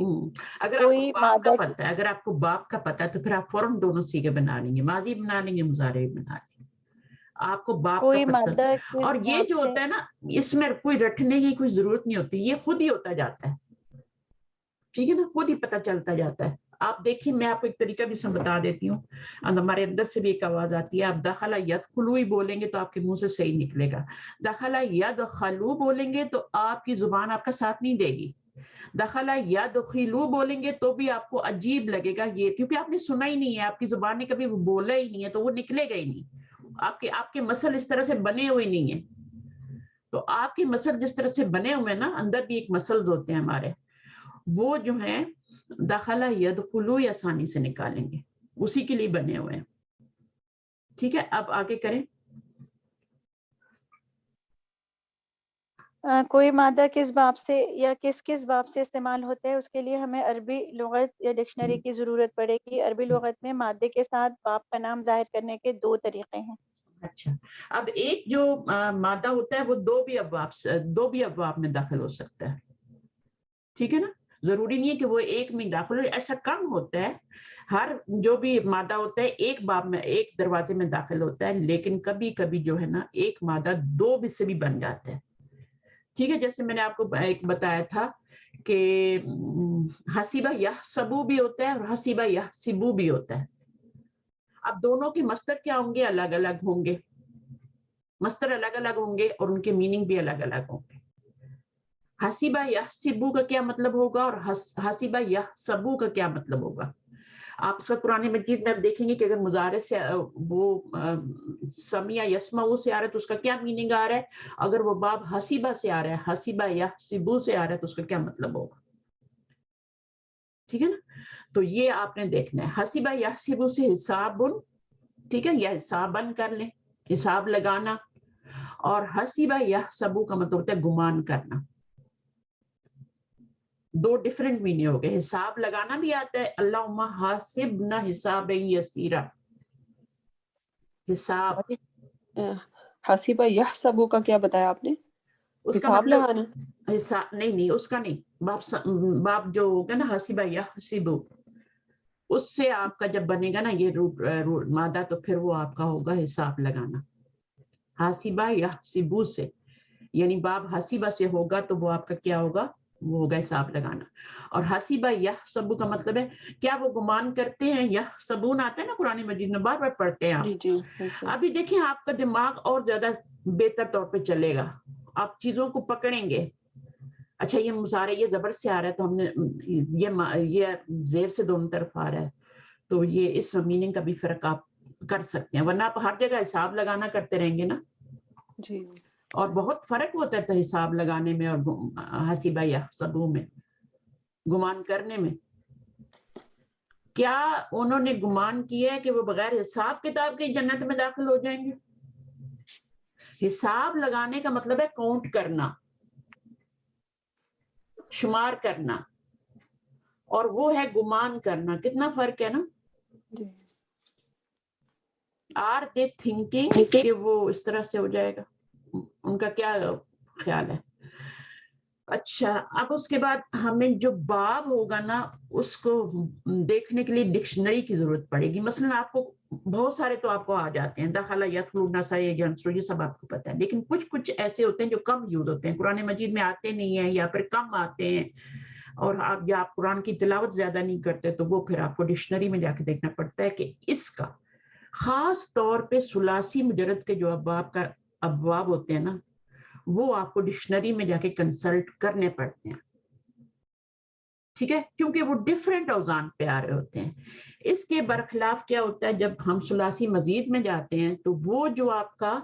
اگر کوئی آپ کو باپ کا مادہ پتہ ہے، اگر آپ کو باپ کا پتہ ہے تو پھر آپ فوراً دونوں صیغے بنا لیں گے، ماضی بنا لیں گے، مضارع بنا لیں گے. آپ کو باپ کا کوئی پتہ، مادہ اور یہ جو ہوتا ہے نا اس میں کوئی رٹنے کی کوئی ضرورت نہیں ہوتی، یہ خود ہی ہوتا جاتا ہے. ٹھیک ہے نا، خود ہی پتہ چلتا جاتا ہے. آپ دیکھیں میں آپ کو ایک طریقہ بھی بتا دیتی ہوں, ہمارے اندر سے بھی ایک آواز آتی ہے, آپ دخل یدخلو ہی بولیں گے تو آپ کے منہ سے صحیح نکلے گا, دخل یدخلو بولیں گے تو آپ کی زبان آپ کا ساتھ نہیں دے گی, دخل یدخلو بولیں گے تو بھی آپ کو عجیب لگے گا یہ, کیونکہ آپ نے سنا ہی نہیں ہے, آپ کی زبان نے کبھی بولا ہی نہیں ہے, تو وہ نکلے گا ہی نہیں. آپ کے مسل اس طرح سے بنے ہوئے نہیں ہیں. تو آپ کے مسل جس طرح سے بنے ہوئے ہیں نا, اندر بھی ایک مسلز ہوتے ہیں ہمارے, وہ جو ہیں دخل یدخلو آسانی سے نکالیں گے, اسی کے لیے بنے ہوئے ہیں. ٹھیک ہے, اب آگے کریں. کوئی مادہ کس باب سے یا کس باب سے استعمال ہوتا ہے, اس کے لیے ہمیں عربی لغت یا ڈکشنری کی ضرورت پڑے گی. عربی لغت میں مادے کے ساتھ باب کا نام ظاہر کرنے کے 2 طریقے ہیں. اچھا, اب ایک جو مادہ ہوتا ہے وہ دو بھی ابواب میں داخل ہو سکتا ہے. ٹھیک ہے نا, ضروری نہیں ہے کہ وہ ایک میں داخل ہو, ایسا کم ہوتا ہے. ہر جو بھی مادہ ہوتا ہے ایک باب میں, ایک دروازے میں داخل ہوتا ہے, لیکن کبھی کبھی جو ہے نا ایک مادہ 2 بھی سے بھی بن جاتا ہے. ٹھیک ہے, جیسے میں نے آپ کو ایک بتایا تھا کہ حسیبہ یحسبو بھی ہوتا ہے اور حسیبہ یحسبو بھی ہوتا ہے. اب دونوں کے مصدر کیا ہوں گے, الگ الگ ہوں گے, مصدر الگ الگ ہوں گے اور ان کے میننگ بھی الگ الگ ہوں گے. حسیبہ یحسبو کا کیا مطلب ہوگا اور حسیبہ یحسبو کا کیا مطلب ہوگا. آپ اس وقت قرآن مجید میں دیکھیں گے کہ اگر مضارع سے وہ سمیع یسمعو سے آ رہا ہے تو اس کا کیا میننگ آ رہا ہے, اگر وہ باب حسیبہ سے آ رہا ہے, حسیبہ یحسبو سے آ رہا ہے, تو اس کا کیا مطلب ہوگا. ٹھیک ہے نا, تو یہ آپ نے دیکھنا ہے. حسیبہ یحسبو سے حساب, ٹھیک ہے, یا حسابن کر لیں, حساب لگانا, اور حسیبہ یحسبو کا مطلب ہوتا ہے گمان کرنا. 2 ڈیفرنٹ میننگ ہو گئے. حساب لگانا بھی آتا ہے, اللہم حاسبنا حسابا یسیرا, حساب. حسیبہ یحسبو کا کیا بتایا آپ نے, اس کا حساب مطلب لگانا. حساب نہیں, اس کا نہیں, باب جو ہوگا نا حسیبہ یحسبو, اس سے آپ کا جب بنے گا نا یہ روٹ مادہ, تو پھر وہ آپ کا ہوگا حساب لگانا. حسیبہ یحسبو سے, یعنی باب حسیبہ سے ہوگا تو وہ آپ کا کیا ہوگا, وہ ہوگا حساب لگانا. اور حسیبہ یحسبو کا مطلب ہے کیا وہ گمان کرتے ہیں, یحسبون آتا ہے نا قرآن مجید میں, بار بار پڑھتے ہیں آپ. جی بالکل. ابھی دیکھیں آپ کا دماغ اور زیادہ بہتر طور پہ چلے گا, آپ چیزوں کو پکڑیں گے. اچھا یہ مضارع یہ زبر سے آ رہا ہے, تو ہم نے یہ زیر سے دونوں طرف آ رہا ہے, تو یہ اس میننگ کا بھی فرق آپ کر سکتے ہیں, ورنہ آپ ہر جگہ حساب لگانا کرتے رہیں گے نا. جی, اور بہت فرق ہوتا تھا حساب لگانے میں اور حسیبہ یحسبو میں, گمان کرنے میں. کیا انہوں نے گمان کیا ہے کہ وہ بغیر حساب کتاب کے جنت میں داخل ہو جائیں گے؟ حساب لگانے کا مطلب ہے کاؤنٹ کرنا, شمار کرنا, اور وہ ہے گمان کرنا. کتنا فرق ہے نا. جی. آر دے تھنکنگ کہ وہ اس طرح سے ہو جائے گا, ان کا کیا خیال ہے. اچھا, اب اس کے بعد ہمیں جو باب ہوگا نا اس کو دیکھنے کے لیے ڈکشنری کی ضرورت پڑے گی. مثلا آپ کو بہت سارے تو آپ کو آ جاتے ہیں, دخل یدخل نصر ینصر, یہ سب آپ کو پتہ ہے, لیکن کچھ ایسے ہوتے ہیں جو کم یوز ہوتے ہیں, قرآن مجید میں آتے نہیں ہیں یا پھر کم آتے ہیں, اور آپ قرآن کی تلاوت زیادہ نہیں کرتے, تو وہ پھر آپ کو ڈکشنری میں جا کے دیکھنا پڑتا ہے کہ اس کا خاص طور پہ ثلاثی مجرد کے جو ابواب ہوتے ہیں نا, وہ آپ کو ڈکشنری میں جا کے کنسلٹ کرنے پڑتے ہیں. ٹھیک ہے, کیونکہ وہ ڈیفرنٹ اوزان پہ آ رہے ہوتے ہیں. اس کے برخلاف کیا ہوتا ہے, جب ہم ثلاثی مزید میں جاتے ہیں تو وہ جو آپ کا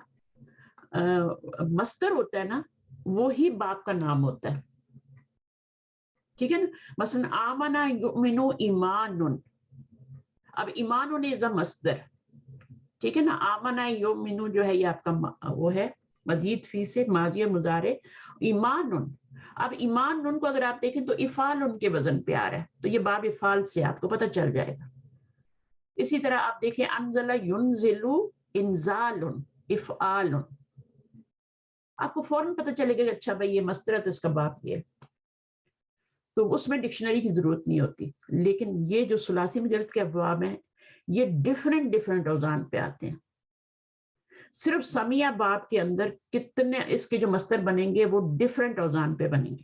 مصدر ہوتا ہے نا, وہی باب کا نام ہوتا ہے. ٹھیک ہے نا, مثلا آمنا یؤمنو ایمانن, اب ایمانن از اے مصدر. ٹھیک ہے نا, آمنا یؤمنو جو ہے یہ آپ کا وہ ہے مزید فی سے, ماضی مضارع. ایمانن, اب ایمانن کو اگر آپ دیکھیں تو افعال ان کے وزن پہ آ رہا ہے, تو یہ باب افعال سے آپ کو پتہ چل جائے گا. اسی طرح آپ دیکھیں انزل ینزل انزال, افعال, آپ کو فوراً پتہ چلے گا کہ اچھا بھائی یہ مصدر ہے تو اس کا باب یہ. تو اس میں ڈکشنری کی ضرورت نہیں ہوتی. لیکن یہ جو ثلاثی مجرد کے ابواب ہیں یہ ڈیفرنٹ اوزان پہ آتے ہیں. صرف سمیہ باب کے اندر کتنے اس کے جو مصدر بنیں گے وہ ڈیفرنٹ اوزان پہ بنیں گے.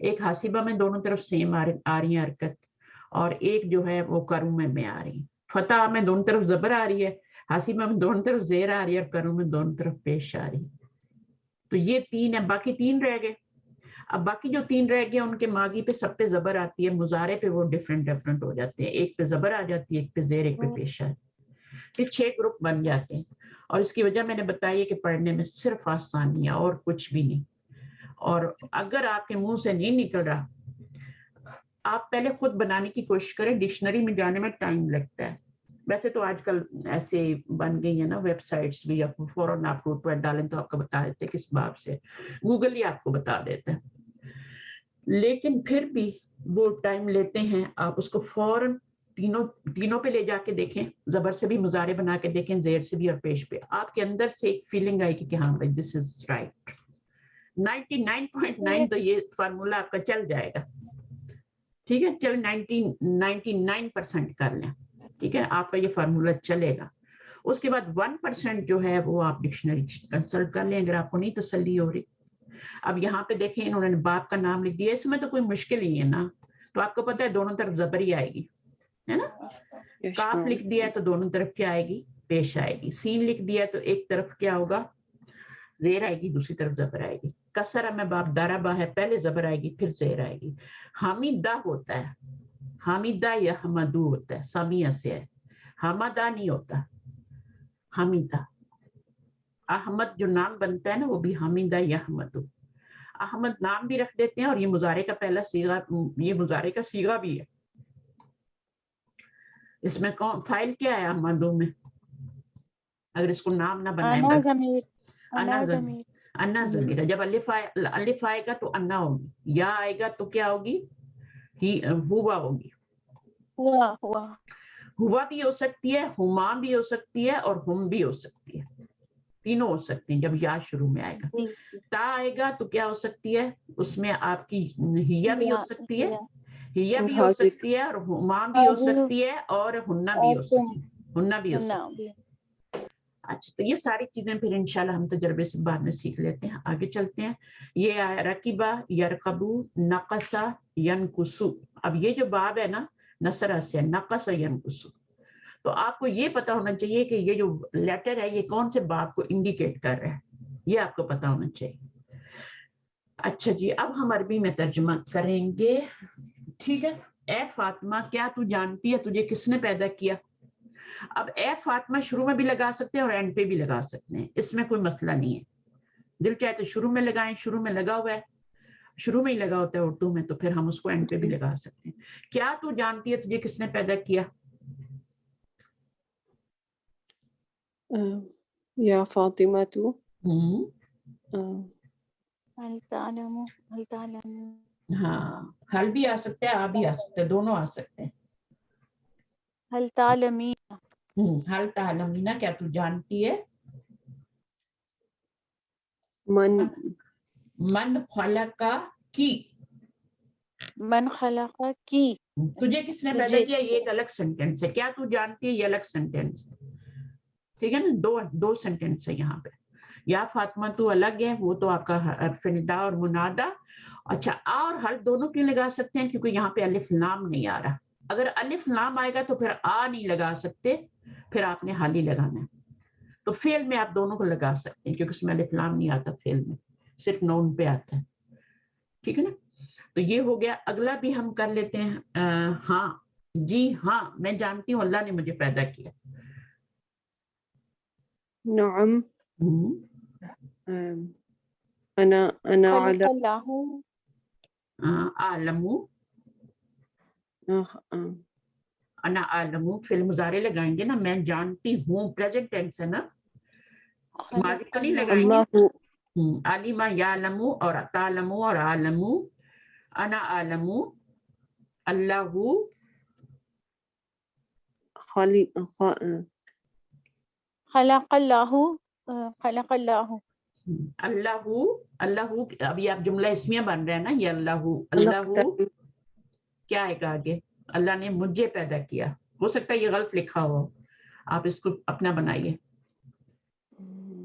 ایک حاسبہ میں دونوں طرف سیم آ رہی ہیں حرکت، اور ایک جو ہے وہ کرومے میں آ رہی ہے. فتح میں دونوں طرف زبر آ رہی ہے، حاسبہ میں دونوں طرف زیر آ رہی ہے، اور کرو میں دونوں طرف پیش آ رہی ہے. تو یہ 3 ہے، باقی 3 رہ گئے. اب باقی جو 3 رہ گئے ان کے ماضی پہ سب پہ زبر آتی ہے، مضارع پہ وہ ڈفرینٹ ہو جاتے ہیں. ایک پہ زبر آ جاتی ہے، ایک پہ زیر، ایک پہ پیش آتی ہے. پھر 6 گروپ بن جاتے ہیں. اور اس کی وجہ میں نے بتائی ہے کہ پڑھنے میں صرف آسانی ہے اور کچھ بھی نہیں. اور اگر آپ کے منہ سے نہیں نکل رہا، آپ پہلے خود بنانے کی کوشش کریں. ڈکشنری میں جانے میں ٹائم لگتا ہے. ویسے تو آج کل ایسے بن گئی ہیں نا ویب سائٹس بھی، آپ فوراً آپ روٹ پر ڈالیں تو آپ کو بتا دیتے کس باب سے، گوگل ہی آپ کو بتا دیتا ہے. لیکن پھر بھی وہ ٹائم لیتے ہیں. آپ اس کو فوراً تینوں پہ لے جا کے دیکھیں، زبر سے بھی مضارع بنا کے دیکھیں، زیر سے بھی اور پیش پہ. آپ کے اندر سے ایک فیلنگ آئے گی کہ ہاں بھائی دس از رائٹ. 99.9 تو یہ فارمولا آپ کا چل جائے گا. ٹھیک ہے، چل 99% کر لیں. ٹھیک ہے، آپ کا یہ فارمولا چلے گا. اس کے بعد 1% جو ہے وہ آپ ڈکشنری کنسلٹ کر لیں اگر آپ کو نہیں تسلی ہو رہی. اب یہاں پہ دیکھیں انہوں نے باپ کا نام لکھ دیا، اس میں تو کوئی مشکل ہی ہے نا. تو آپ کو پتہ ہے دونوں طرف زبر ہی آئے گی، ہے نا. کاف لکھ دیا ہے تو دونوں طرف کیا آئے گی؟ پیش آئے گی. سین لکھ دیا تو ایک طرف کیا ہوگا؟ زیر آئے گی، دوسری طرف زبر آئے گی. کسر میں باپ داربا ہے، پہلے زبر آئے گی پھر زیر آئے گی. حمیدہ ہوتا ہے، حمیدہ یا حمدو ہوتا ہے، سمیہ سے ہے. حمدہ نہیں ہوتا، حمیدہ. احمد جو نام بنتا ہے نا وہ بھی حمیدہ یا حمدو. احمد نام بھی رکھ دیتے ہیں، اور یہ مضارع کا پہلا صیغہ، یہ مضارع کا صیغہ بھی ہے. اس میں کون فاعل کیا ہے احمدو میں؟ اگر اس کو نام نہ بنائے انا بس ضمیر، انا انا ضمیر، ضمیر. انا ضمیر ہے. جب الف آئے گا تو انا ہوگی، یا آئے گا تو کیا ہوگی؟ ہوا ہوگی. ہوا ہوا بھی ہو سکتی ہے، ہما بھی ہو سکتی ہے، اور ہم بھی ہو سکتی ہے. تینوں ہو سکتی ہیں جب یا شروع میں آئے گا. جی. تا آئے گا تو کیا ہو سکتی ہے؟ اس میں آپ کی ہیا بھی ہو سکتی ہے، ہیا بھی ہو سکتی ہے، اور ہما بھی ہو سکتی ہے، اور ہننا بھی ہو سکتی ہے، ہننا بھی ہو سکتی ہے. اچھا، تو یہ ساری چیزیں پھر انشاءاللہ ہم تجربے سے بعد میں سیکھ لیتے ہیں. آگے چلتے ہیں. یہ آیا رکیبہ، یرکبو، نقصہ، ینقصو. اب یہ جو باب ہے نا، نصرہ سے نقص ینقصو، تو آپ کو یہ پتا ہونا چاہیے کہ یہ جو لیٹر ہے یہ کون سے باب کو انڈیکیٹ کر رہا ہے، یہ آپ کو پتا ہونا چاہیے. اچھا جی، اب ہم عربی میں ترجمہ کریں گے. ٹھیک ہے. اے فاطمہ، کیا تو جانتی ہے تجھے کس نے پیدا کیا؟ اب اے فاطمہ شروع میں بھی لگا سکتے ہیں اور اینڈ پہ بھی لگا سکتے ہیں، اس میں کوئی مسئلہ نہیں ہے. دل چاہے تو شروع میں لگائیں، شروع میں لگا ہوا ہے، شروع میں ہی لگا ہوتا ہے اردو میں، تو پھر ہم اس کو اینڈ پہ بھی لگا سکتے ہیں. کیا تو جانتی ہے تجھے کس نے پیدا کیا؟ یا فاطمہ تو هل تعلم هل تعلم ہاں، حل بھی آ سکتا ہے، آ بھی آ سکتا ہے، دونوں آ سکتے ہیں. هل تعلمين حل تعلمینا، کیا تو جانتی ہے؟ من خلق کی، من خلق کی، تجھے کس نے پیدا کیا، یہ ایک الگ سینٹینس ہے. کیا تو جانتی ہے، یہ الگ سینٹینس ہے. ٹھیک ہے نا، دو سینٹینس ہے یہاں پہ. یا فاطمہ تو الگ ہے، وہ تو آپ کا حرف ندا اور منادا. اچھا، اور حل دونوں کیوں لگا سکتے ہیں؟ کیونکہ یہاں پہ الف لام نہیں آ رہا. اگر الف لام آئے گا تو پھر آ نہیں لگا سکتے، پھر آپ نے حل ہی لگانا ہے. تو فعل میں آپ دونوں کو لگا سکتے ہیں کیونکہ اس میں الف لام نہیں آتا، فعل میں صرف نون پہ آتا ہے. ٹھیک ہے نا. تو یہ ہو گیا. اگلا بھی ہم کر لیتے ہیں. ہاں جی ہاں، میں جانتی ہوں اللہ نے مجھے پیدا کیا. نعم، انا خلق على اللہ عالم، انا عالم، فعل مضارع لگائیں گے نا. میں جانتی ہوں، پریزنٹ ٹینس ہے نا، ماضی تو نہیں لگائیں گے. اللہ عالمہ یعلم اور تعلم اور عالم. انا عالم، اللہ خلق اللہ خلق اللہ اللہ اللہ. ابھی آپ جملہ اسمیہ بن رہے ہیں نا، یہ اللہ اللہ کیا ہے کہ آگے اللہ نے مجھے پیدا کیا. ہو سکتا ہے یہ غلط لکھا ہو، آپ اس کو اپنا بنائیے.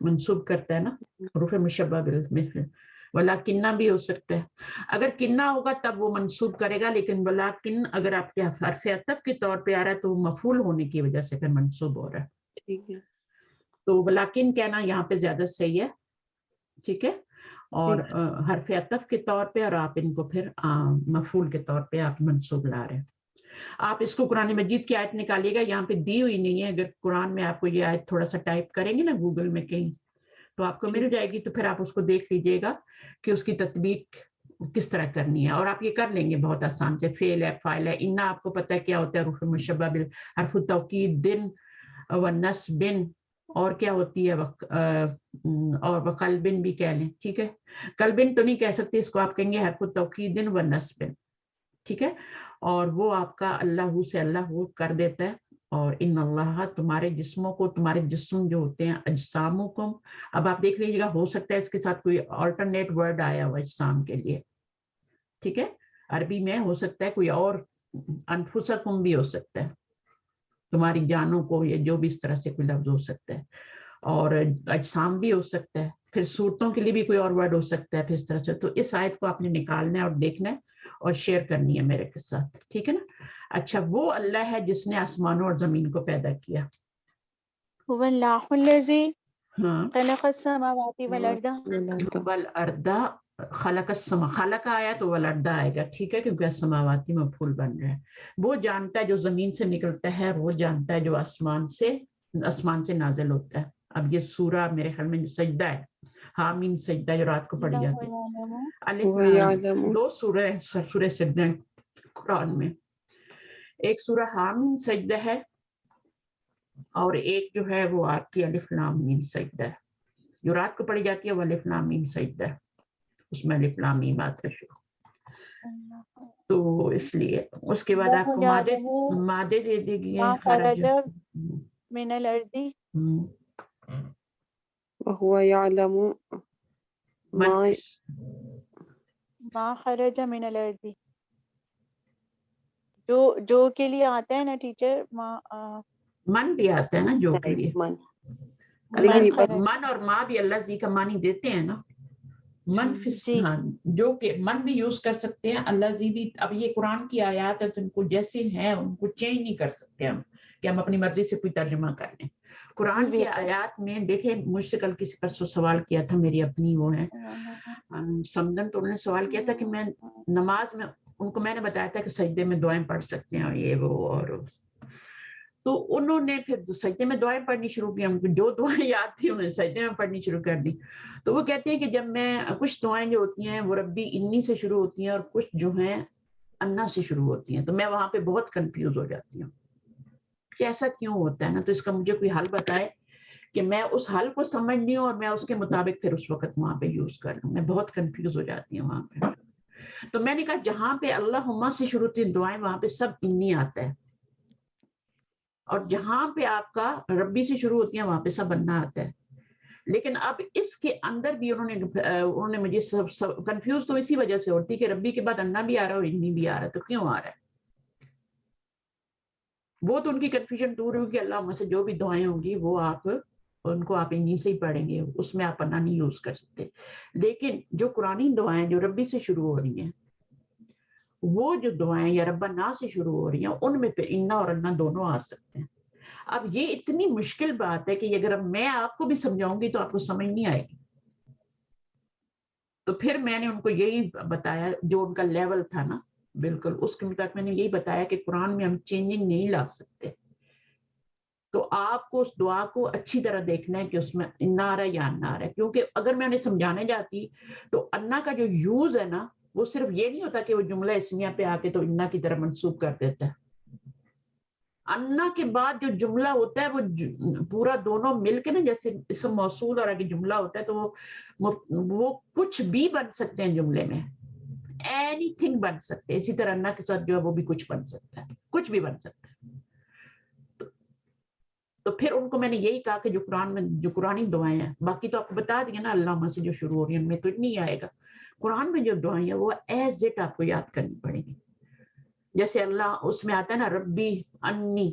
منسوب کرتا ہے نا حروف مشبہ بل میں ولیکنہ بھی ہو سکتا ہے. اگر کنہ ہوگا تب وہ منسوب کرے گا, لیکن ولیکن اگر آپ کے حرف عطف کے طور پہ آ رہا ہے تو وہ مفعول ہونے کی وجہ سے پھر منسوب ہو رہا ہے. ٹھیک ہے. تو ولیکن کہنا یہاں پہ زیادہ صحیح ہے, ٹھیک ہے, اور حرف عطف کے طور پہ, اور آپ ان کو پھر مفعول کے طور پہ آپ منسوب لا رہے ہیں. آپ اس کو قرآن مجید کی آیت نکالیے گا, یہاں پہ دی ہوئی نہیں ہے. اگر قرآن میں آپ کو یہ آیت تھوڑا سا ٹائپ کریں گے نا گوگل میں کہیں تو آپ کو مل جائے گی, تو پھر آپ اس کو دیکھ لیجئے گا کہ اس کی تطبیق کس طرح کرنی ہے, اور آپ یہ کر لیں گے بہت آسان سے. فعل ہے, فاعل ہے, انا آپ کو پتہ ہے کیا ہوتا ہے حروف مشبہ بال, حرف التوکید دن و نصب, اور کیا ہوتی ہے اور وقلبن بھی کہہ لیں, ٹھیک ہے. قلبن تو نہیں کہہ سکتے, اس کو آپ کہیں گے حرف التوکید و نصب, ٹھیک ہے. اور وہ آپ کا اللہ سے اللہ کر دیتا ہے. اور ان اللہ تمہارے جسموں کو, تمہارے جسم جو ہوتے ہیں اجسامکم, اب آپ دیکھ لیجیے گا ہو سکتا ہے اس کے ساتھ کوئی آلٹرنیٹ ورڈ آیا ہو اجسام کے لیے, ٹھیک ہے. عربی میں ہو سکتا ہے کوئی اور, انفسکم بھی ہو سکتا ہے, تمہاری جانوں کو, یا جو بھی اس طرح سے کوئی لفظ ہو سکتا ہے, اور اجسام بھی ہو سکتا ہے. پھر صورتوں کے لیے بھی کوئی اور ورڈ ہو سکتا ہے پھر اس طرح سے. تو اس آیت کو آپ نے نکالنا ہے اور دیکھنا ہے اور شیئر کرنی ہے میرے کے ساتھ, ٹھیک ہے نا. اچھا, وہ اللہ ہے جس نے آسمانوں اور زمین کو پیدا کیا. هو اللہ الذی ہاں, خلق السماوات والارض. والارض خلق السما, خلق آیا تو والارض آئے گا, ٹھیک ہے, کیونکہ السماواتی مفعول بن رہا ہے. وہ جانتا ہے جو زمین سے نکلتا ہے, وہ جانتا ہے جو آسمان سے نازل ہوتا ہے. اب یہ سورہ میرے خیال میں سجدہ ہے, حامیم سجدہ, جو رات کو پڑھی جاتی ہے. دو سورہ سورہ سجدہ ہیں قرآن میں, ایک سورہ حامیم سجدہ ہے, اور ایک جو ہے وہ آپ کی الف لام میم سجدہ ہے. جو رات کو پڑھی جاتی ہے وہ الف لام میم سجدہ ہے, اس میں الف لام میم آتا ہے شروع. تو اس لیے اس کے بعد آپ کو مادے دے دے گی خرج من الارض وهو يعلم ما خرج من الارض, جو کے لیے آتا ہے نا ٹیچر, من بھی آتا ہے نا جو کے لیے, من اور ماں بھی اللہ جی کا معنی دیتے ہیں نا. من ہاں, جو کہ من بھی یوز کر سکتے ہیں, اللہ جی بھی. اب یہ قرآن کی آیات ہے تو ان کو جیسے ہیں ان کو چینج نہیں کر سکتے ہم, کہ ہم اپنی مرضی سے کوئی ترجمہ کر لیں. قرآن کی آیات میں دیکھیں, مجھ سے کل کسی پر سوال کیا تھا, میری اپنی وہ ہے سمدن, تو انہوں نے سوال کیا تھا کہ میں نماز میں, ان کو میں نے بتایا تھا کہ سجدے میں دعائیں پڑھ سکتے ہیں اور یہ وہ, اور تو انہوں نے پھر سجدے میں دعائیں پڑھنی شروع کی. ان کو جو دعائیں یاد تھی انہوں نے سجدے میں پڑھنی شروع کر دی. تو وہ کہتے ہیں کہ جب میں, کچھ دعائیں جو ہوتی ہیں وہ ربی انی سے شروع ہوتی ہیں, اور کچھ جو ہیں انا سے شروع ہوتی ہیں, تو میں وہاں پہ بہت کنفیوز ہو جاتی ہوں کہ ایسا کیوں ہوتا ہے نا. تو اس کا مجھے کوئی حل بتائے کہ میں اس حل کو سمجھ لوں اور میں اس کے مطابق پھر اس وقت وہاں پہ یوز کر لوں. میں بہت کنفیوز ہو جاتی ہوں وہاں پہ. تو میں نے کہا جہاں پہ اللہم سے شروع ہوتی ہیں دعائیں وہاں پہ سب انی آتا ہے, اور جہاں پہ آپ کا ربی سے شروع ہوتی ہیں وہاں پہ سب انا آتا ہے. لیکن اب اس کے اندر بھی انہوں نے مجھے سب کنفیوز تو اسی وجہ سے ہوتی کہ ربی کے بعد انا بھی آ رہا ہے اور انی بھی آ رہا ہے, تو کیوں آ رہا ہے. وہ تو ان کی کنفیوژن دور ہوگی کہ اللہ سے جو بھی دعائیں ہوں گی وہ آپ ان کو آپ انی سے ہی پڑھیں گے, اس میں آپ انا نہیں یوز کر سکتے. لیکن جو قرآنی دعائیں جو ربی سے شروع ہو رہی ہیں, وہ جو دعائیں یا ربنا سے شروع ہو رہی ہیں, ان میں پہ انا اور انا دونوں آ سکتے ہیں. اب یہ اتنی مشکل بات ہے کہ اگر میں آپ کو بھی سمجھاؤں گی تو آپ کو سمجھ نہیں آئے گی. تو پھر میں نے ان کو یہی بتایا جو ان کا لیول تھا نا, بالکل اس کے مطابق میں نے یہی بتایا کہ قرآن میں ہم چینجنگ نہیں لا سکتے. تو آپ کو اس دعا کو اچھی طرح دیکھنا ہے کہ اس میں انا آ رہا ہے یا انا آ رہا ہے, کیونکہ اگر میں انہیں سمجھانے جاتی تو انا کا جو یوز ہے نا وہ صرف یہ نہیں ہوتا کہ وہ جملہ اسمیہ پہ آ کے تو انا کی طرح منسوب کر دیتا ہے. انا کے بعد جو جملہ ہوتا ہے وہ پورا دونوں مل کے نا, جیسے اسم موصول اور آگے جملہ ہوتا ہے, تو وہ کچھ بھی بن سکتے ہیں جملے میں, اینی تھنگ بن سکتے ہیں. اسی طرح انا کے ساتھ جو ہے وہ بھی کچھ بن سکتا ہے, کچھ بھی بن سکتا ہے. تو پھر ان کو میں نے یہی کہا کہ جو قرآن میں جو قرآنی دعائیں ہیں, باقی تو آپ کو بتا دیں گے نا اللہ سے جو شروع ہو رہی ہیں ان میں تو نہیں آئے گا. قرآن میں جو دعائیں ہیں وہ ایز اٹ آپ کو یاد کرنی پڑیں گی. جیسے اللہ اس میں آتا ہے نا ربی انی